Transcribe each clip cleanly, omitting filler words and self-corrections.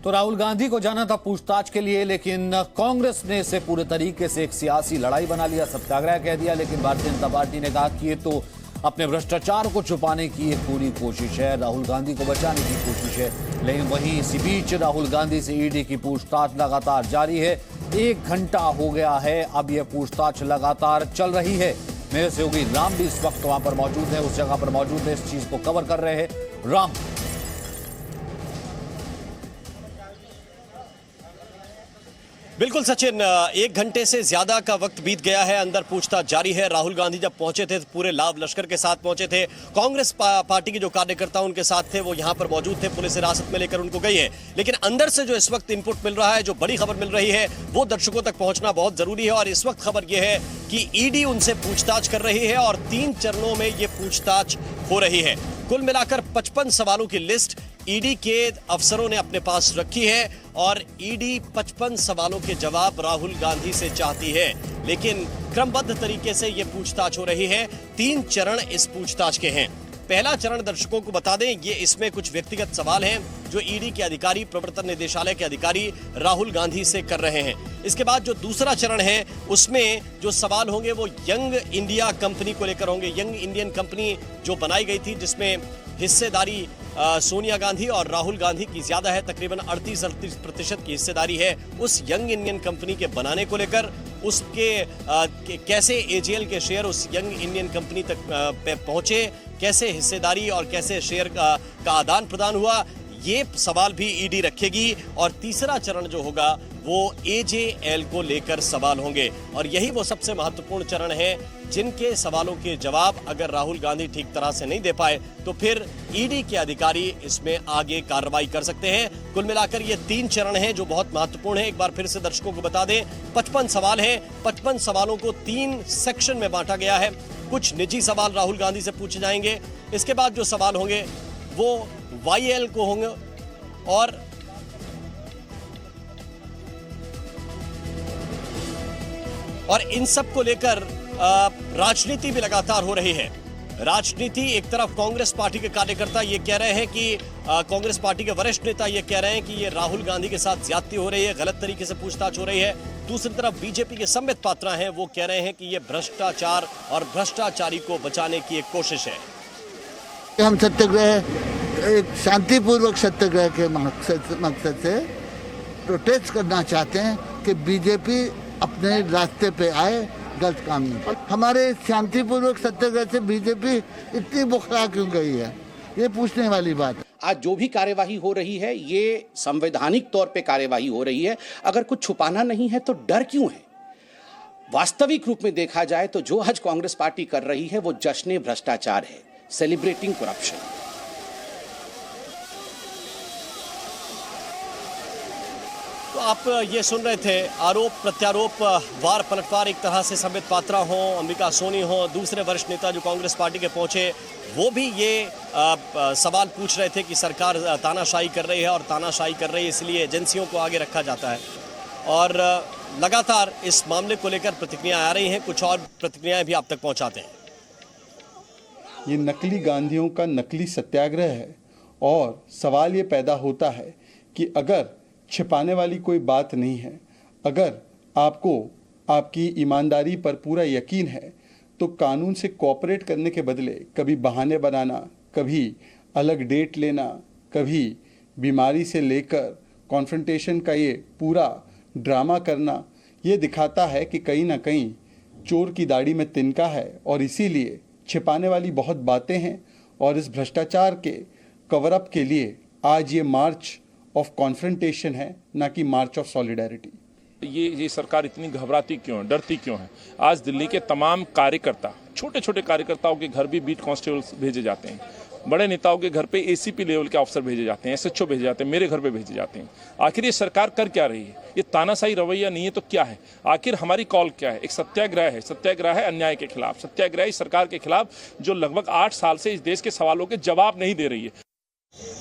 तो राहुल गांधी को जाना था पूछताछ के लिए, लेकिन कांग्रेस ने इसे पूरे तरीके से एक सियासी लड़ाई बना लिया, सत्याग्रह कह दिया। लेकिन भारतीय जनता पार्टी ने कहा कि ये तो अपने भ्रष्टाचार को छुपाने की एक पूरी कोशिश है, राहुल गांधी को बचाने की कोशिश है। लेकिन वहीं इसी बीच राहुल गांधी से ईडी की पूछताछ लगातार जारी है। 1 घंटा हो गया है, अब यह पूछताछ लगातार चल रही है। मेरे सहयोगी राम भी इस वक्त वहां पर मौजूद है, उस जगह पर मौजूद है, इस चीज को कवर कर रहे हैं। राम, बिल्कुल सचिन, 1 घंटे से ज्यादा का वक्त बीत गया है, अंदर पूछताछ जारी है। राहुल गांधी जब पहुंचे थे पूरे लाव लश्कर के साथ पहुंचे थे। कांग्रेस पार्टी के जो कार्यकर्ता उनके साथ थे वो यहां पर मौजूद थे, पुलिस हिरासत में लेकर उनको गई है। लेकिन अंदर से जो इस वक्त इनपुट मिल रहा है, जो बड़ी खबर मिल रही है, वो दर्शकों तक पहुंचना बहुत जरूरी है। और इस वक्त खबर यह है कि ईडी उनसे पूछताछ कर रही है और 3 चरणों में ये पूछताछ हो रही है। कुल मिलाकर 55 सवालों की लिस्ट ईडी के अफसरों ने अपने पास रखी है और ईडी 55 सवालों के जवाब राहुल गांधी से चाहती है। लेकिन क्रमबद्ध तरीके से यह पूछताछ हो रही है। 3 चरण इस पूछताछ के हैं। पहला चरण दर्शकों को बता दें, ये इसमें कुछ व्यक्तिगत सवाल हैं जो ईडी के अधिकारी, प्रवर्तन निदेशालय के अधिकारी राहुल गांधी से कर रहे हैं। इसके बाद जो दूसरा चरण है उसमें जो सवाल होंगे वो यंग इंडिया कंपनी को लेकर होंगे। यंग इंडियन कंपनी जो बनाई गई थी, जिसमें हिस्सेदारी सोनिया गांधी और राहुल गांधी की ज्यादा है, तकरीबन 38% की हिस्सेदारी है उस यंग इंडियन कंपनी के बनाने को लेकर। उसके कैसे एजेएल के शेयर उस यंग इंडियन कंपनी तक पहुंचे, कैसे हिस्सेदारी और कैसे शेयर का आदान प्रदान हुआ, ये सवाल भी ईडी रखेगी। और तीसरा चरण जो होगा वो एजेएल को लेकर सवाल होंगे। और यही वो सबसे महत्वपूर्ण चरण है जिनके सवालों के जवाब अगर राहुल गांधी ठीक तरह से नहीं दे पाए तो फिर ईडी के अधिकारी इसमें आगे कार्रवाई कर सकते हैं। कुल मिलाकर ये 3 चरण हैं जो बहुत महत्वपूर्ण है। एक बार फिर से दर्शकों को बता दें, 55 सवाल हैं। 55 सवालों को 3 सेक्शन में बांटा गया है। कुछ निजी सवाल राहुल गांधी से पूछे जाएंगे। इसके बाद जो सवाल होंगे वो वाईएल को होंगे और इन सब को लेकर राजनीति भी लगातार हो रही है। राजनीति, एक तरफ कांग्रेस पार्टी के कार्यकर्ता ये कह रहे हैं कि कांग्रेस पार्टी के वरिष्ठ नेता ये कह रहे हैं कि ये राहुल गांधी के साथ ज्यादती हो रही है, गलत तरीके से पूछताछ हो रही है। दूसरी तरफ बीजेपी के संबित पात्रा हैं, वो कह रहे हैं कि ये भ्रष्टाचार और भ्रष्टाचारी को बचाने की एक कोशिश है। हम सत्याग्रह एक शांतिपूर्वक सत्याग्रह के मकसद से प्रोटेस्ट करना चाहते हैं कि बीजेपी अपने रास्ते पे आए, गलत काम नहीं। हमारे शांतिपूर्वक सत्याग्रह से बीजेपी इतनी बुखला क्यों गई है, ये पूछने वाली बात है। आज जो भी कार्यवाही हो रही है ये संवैधानिक तौर पे कार्यवाही हो रही है। अगर कुछ छुपाना नहीं है तो डर क्यों है? वास्तविक रूप में देखा जाए तो जो आज कांग्रेस पार्टी कर रही है वो जश्न भ्रष्टाचार है, सेलिब्रेटिंग करप्शन। तो आप ये सुन रहे थे आरोप प्रत्यारोप, वार पलटवार। एक तरह से संबित पात्रा हो, अंबिका सोनी हो, दूसरे वरिष्ठ नेता जो कांग्रेस पार्टी के पहुंचे वो भी ये सवाल पूछ रहे थे कि सरकार तानाशाही कर रही है और तानाशाही कर रही है इसलिए एजेंसियों को आगे रखा जाता है। और लगातार इस मामले को लेकर प्रतिक्रियाएं आ रही हैं। कुछ और प्रतिक्रियाएं भी आप तक पहुंचाते हैं। ये नकली गांधियों का नकली सत्याग्रह है और सवाल ये पैदा होता है कि अगर छिपाने वाली कोई बात नहीं है, अगर आपको आपकी ईमानदारी पर पूरा यकीन है तो कानून से कोऑपरेट करने के बदले कभी बहाने बनाना, कभी अलग डेट लेना, कभी बीमारी से लेकर कॉन्फ्रंटेशन का ये पूरा ड्रामा करना, ये दिखाता है कि कहीं ना कहीं चोर की दाढ़ी में तिनका है। और इसीलिए छिपाने वाली बहुत बातें हैं और इस भ्रष्टाचार के कवर अप के लिए आज ये मार्च ऑफ कॉन्फ्रंटेशन है, ना कि मार्च ऑफ सॉलिडारिटी। ये सरकार इतनी घबराती क्यों है, डरती क्यों है? आज दिल्ली के तमाम कार्यकर्ता, छोटे छोटे कार्यकर्ताओं के घर भी बीट कांस्टेबल्स भेजे जाते हैं, बड़े नेताओं के घर पे एसीपी लेवल के ऑफिसर भेजे जाते हैं, एसएचओ भेजे जाते हैं, मेरे घर पे भेजे जाते हैं। आखिर ये सरकार कर क्या रही है? ये तानाशाही रवैया नहीं है तो क्या है? आखिर हमारी कॉल क्या है? एक सत्याग्रह है। सत्याग्रह है अन्याय के खिलाफ, सत्याग्रह है इस सरकार के खिलाफ जो लगभग 8 साल से इस देश के सवालों के जवाब नहीं दे रही है।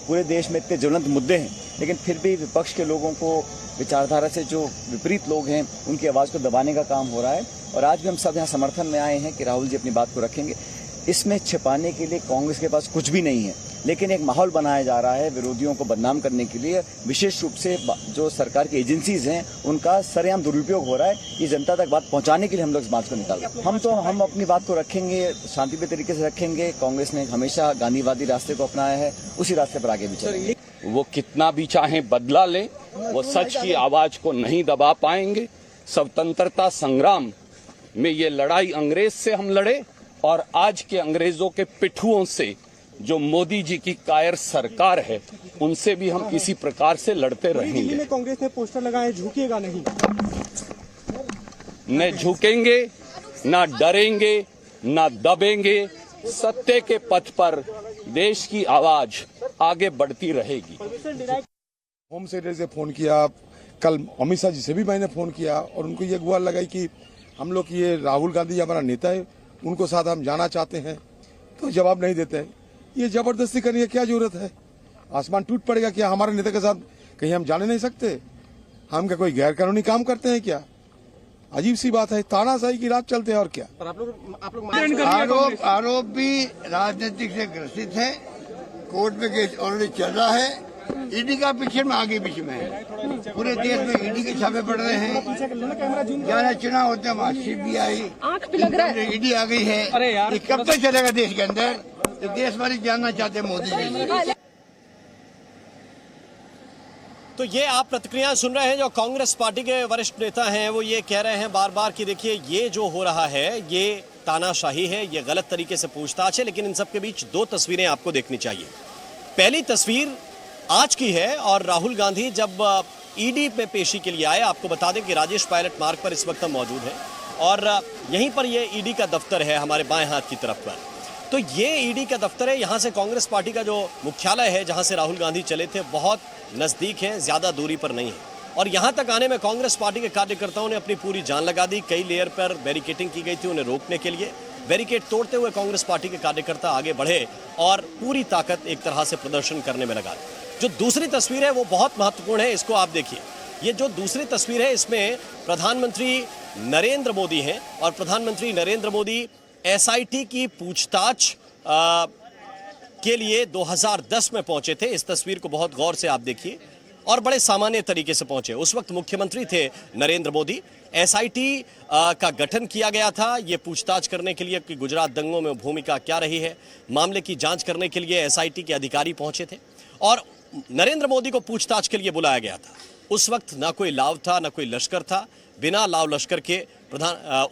पूरे देश में इतने ज्वलंत मुद्दे हैं, लेकिन फिर भी विपक्ष के लोगों को, विचारधारा से जो विपरीत लोग हैं, उनकी आवाज़ को दबाने का काम हो रहा है। और आज भी हम सब यहाँ समर्थन में आए हैं कि राहुल जी अपनी बात को रखेंगे। इसमें छिपाने के लिए कांग्रेस के पास कुछ भी नहीं है। लेकिन एक माहौल बनाया जा रहा है विरोधियों को बदनाम करने के लिए। विशेष रूप से जो सरकार की एजेंसीज हैं उनका सरेआम दुरुपयोग हो रहा है। ये जनता तक बात पहुंचाने के लिए हम लोग इस बात को निकाल रहे हैं। हम अपनी बात को रखेंगे, शांतिपूर्ण तरीके से रखेंगे। कांग्रेस ने हमेशा गांधीवादी रास्ते को अपनाया है, उसी रास्ते पर आगे भी चलेंगे। वो कितना भी चाहे बदला ले, वो सच की आवाज को नहीं दबा पाएंगे। स्वतंत्रता संग्राम में ये लड़ाई अंग्रेज से हम लड़े और आज के अंग्रेजों के पिट्ठुओं से जो मोदी जी की कायर सरकार है उनसे भी हम इसी प्रकार से लड़ते रहेंगे। दिल्ली में कांग्रेस ने पोस्टर लगाए, झुकेगा नहीं। न झुकेंगे, न डरेंगे, न दबेंगे। सत्य के पथ पर देश की आवाज आगे बढ़ती रहेगी। होम सेक्रेटरी से फोन किया, कल अमित शाह जी से भी मैंने फोन किया और उनको ये गुहार लगाई कि हम लोग ये राहुल गांधी हमारा नेता है, उनको साथ हम जाना चाहते हैं, तो जवाब नहीं देते हैं। ये जबरदस्ती करने की क्या जरूरत है? आसमान टूट पड़ेगा क्या? हमारे नेता के साथ कहीं हम जाने नहीं सकते? हम क्या कोई गैर कानूनी काम करते हैं क्या? अजीब सी बात है, तानाशाही की रात चलते हैं और क्या। आरोप भी राजनीतिक से ग्रसित है। कोर्ट में केस ऑलरेडी चल रहा है। ईडी का पीछे में आगे पीछे में है। पूरे देश में ईडी के छापे पड़ रहे हैं। जहाँ चुनाव होते हैं वहाँ CBI ईडी आ गई है। ये कब तक चलेगा देश के अंदर? तो देश वाले जानना चाहते हैं मोदी जी। तो ये आप प्रतिक्रियाएं सुन रहे हैं। जो कांग्रेस पार्टी के वरिष्ठ नेता हैं वो ये कह रहे हैं बार बार कि देखिए ये जो हो रहा है ये तानाशाही है, ये गलत तरीके से पूछताछ है। लेकिन इन सब के बीच दो तस्वीरें आपको देखनी चाहिए। पहली तस्वीर आज की है और राहुल गांधी जब ईडी में पेशी के लिए आए, आपको बता दें कि राजेश पायलट मार्ग पर इस वक्त हम मौजूद हैं और यहीं पर ये ईडी का दफ्तर है हमारे बाएं हाथ की तरफ पर। तो ये ईडी का दफ्तर है। यहाँ से कांग्रेस पार्टी का जो मुख्यालय है जहाँ से राहुल गांधी चले थे बहुत नजदीक है, ज्यादा दूरी पर नहीं है। और यहाँ तक आने में कांग्रेस पार्टी के कार्यकर्ताओं ने अपनी पूरी जान लगा दी। कई लेयर पर बैरिकेडिंग की गई थी उन्हें रोकने के लिए। बैरिकेड तोड़ते हुए कांग्रेस पार्टी के कार्यकर्ता आगे बढ़े और पूरी ताकत एक तरह से प्रदर्शन करने में लगा। जो दूसरी तस्वीर है वो बहुत महत्वपूर्ण है, इसको आप देखिए। ये जो दूसरी तस्वीर है इसमें प्रधानमंत्री नरेंद्र मोदी हैं और प्रधानमंत्री नरेंद्र मोदी SIT की पूछताछ के लिए 2010 में पहुंचे थे। इस तस्वीर को बहुत गौर से आप देखिए और बड़े सामान्य तरीके से पहुंचे। उस वक्त मुख्यमंत्री थे नरेंद्र मोदी। SIT का गठन किया गया था ये पूछताछ करने के लिए कि गुजरात दंगों में भूमिका क्या रही है। मामले की जांच करने के लिए SIT के अधिकारी पहुंचे थे और नरेंद्र मोदी को पूछताछ के लिए बुलाया गया था। उस वक्त ना कोई लाव था ना कोई लश्कर था। बिना लाव लश्कर के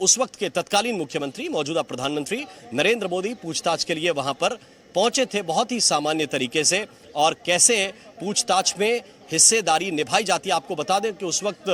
उस वक्त के तत्कालीन मुख्यमंत्री मौजूदा प्रधानमंत्री नरेंद्र मोदी पूछताछ के लिए वहां पर पहुंचे थे बहुत ही सामान्य तरीके से। और कैसे पूछताछ में हिस्सेदारी निभाई जाती है आपको बता दें कि उस वक्त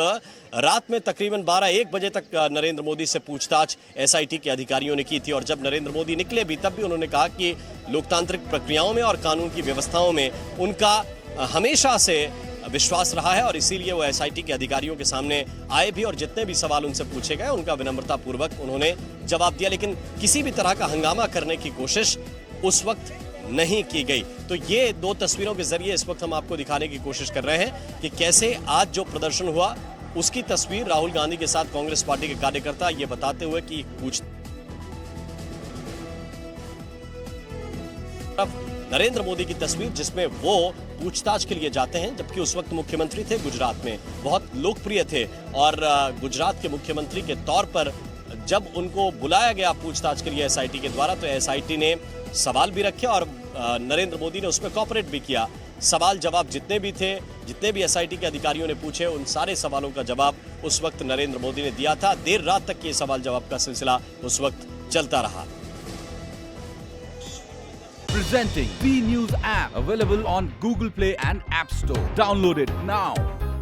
रात में तकरीबन 12-1 बजे तक नरेंद्र मोदी से पूछताछ SIT के अधिकारियों ने की थी। और जब नरेंद्र मोदी निकले भी तब भी उन्होंने कहा कि लोकतांत्रिक प्रक्रियाओं में और कानून की व्यवस्थाओं में उनका हमेशा से विश्वास रहा है और इसीलिए वो SIT के अधिकारियों के सामने आए भी और जितने भी सवाल उनसे पूछे गए उनका विनम्रता पूर्वक उन्होंने जवाब दिया। लेकिन किसी भी तरह का हंगामा करने की कोशिश उस वक्त नहीं की गई। तो ये दो तस्वीरों के जरिए इस वक्त हम आपको दिखाने की कोशिश कर रहे हैं कि कैसे आज जो प्रदर्शन हुआ उसकी तस्वीर राहुल गांधी के साथ कांग्रेस पार्टी के कार्यकर्ता ये बताते हुए कि नरेंद्र मोदी की तस्वीर जिसमें वो पूछताछ के लिए जाते हैं, जबकि उस वक्त मुख्यमंत्री थे गुजरात में, बहुत लोकप्रिय थे और गुजरात के मुख्यमंत्री के तौर पर जब उनको बुलाया गया पूछताछ के लिए SIT के द्वारा तो SIT ने सवाल भी रखे और नरेंद्र मोदी ने उसमें कोऑपरेट भी किया। सवाल जवाब जितने भी थे, जितने भी SIT के अधिकारियों ने पूछे उन सारे सवालों का जवाब उस वक्त नरेंद्र मोदी ने दिया था। देर रात तक ये सवाल जवाब का सिलसिला उस वक्त चलता रहा। Presenting B News app available on Google Play and App Store. Download it now.